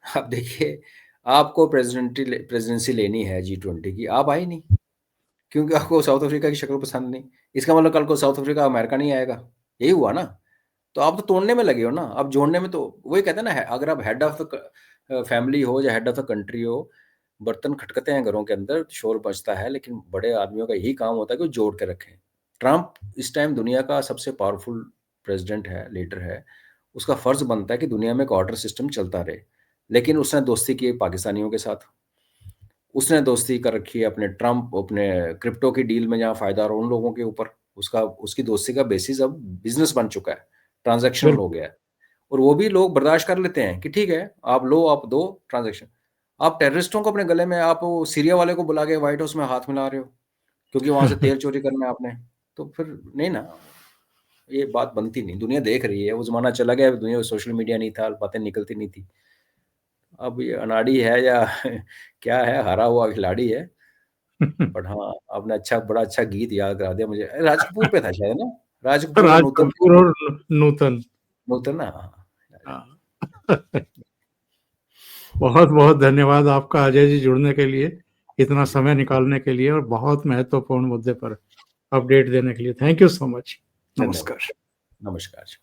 आप देखिए, आपको प्रेज़िडेंसी लेनी है G20 की, आप आए नहीं, क्योंकि आपको साउथ अफ्रीका की शक्ल पसंद नहीं। इसका मतलब कल को साउथ अफ्रीका अमेरिका नहीं आएगा, यही हुआ ना? तो आप तो तोड़ने में लगे हो ना, आप जोड़ने में तो वही कहते हैं ना, अगर आप हेड ऑफ़ द फैमिली हो या हेड ऑफ़ द कंट्री हो, बर्तन खटकते हैं घरों के अंदर, शोर मचता है, लेकिन बड़े आदमियों का यही काम होता है कि वो जोड़ के रखें। ट्रम्प इस टाइम दुनिया का सबसे पावरफुल प्रेज़िडेंट है, लीडर है। उसका फ़र्ज़ बनता है कि दुनिया में एक ऑर्डर सिस्टम चलता रहे। लेकिन उसने दोस्ती की है पाकिस्तानियों के साथ। उसने दोस्ती कर रखी है अपने क्रिप्टो की डील में जहाँ फ़ायदा हो रहा है उन लोगों के ऊपर। उसकी दोस्ती का बेसिस अब बिज़नेस बन चुका है, ट्रांज़ैक्शनल हो बिल्कुल। गया है। और वो भी लोग बर्दाश्त कर लेते हैं कि ठीक है, आप लो, आप दो ट्रांज़ैक्शन। आप टेररिस्टों को अपने गले में, आप वो सीरिया वाले को बुला के व्हाइट हाउस में हाथ मिला रहे हो, क्योंकि वहाँ से तेल चोरी करना है आपने। तो फिर नहीं ना, ये बात बनती नहीं। दुनिया देख रही है, वो ज़माना चला गया, दुनिया में सोशल मीडिया नहीं था, बातें निकलती नहीं थी। अब ये अनाड़ी है या क्या है, हारा हुआ खिलाड़ी है। बट हाँ, आपने बड़ा अच्छा गीत याद करा दिया मुझे। राज कपूर पे था शायद ना? राज कपूर और राज नूतन कपूर और नूतन। नूतन ना? हाँ। हाँ। बहुत-बहुत धन्यवाद आपका अजय जी जुड़ने के लिए, इतना जी, समय निकालने के लिए और बहुत महत्वपूर्ण मुद्दे पर अपडेट देने के लिए। Thank you so much. धन्यवाद। नमस्कार। नमस्कार।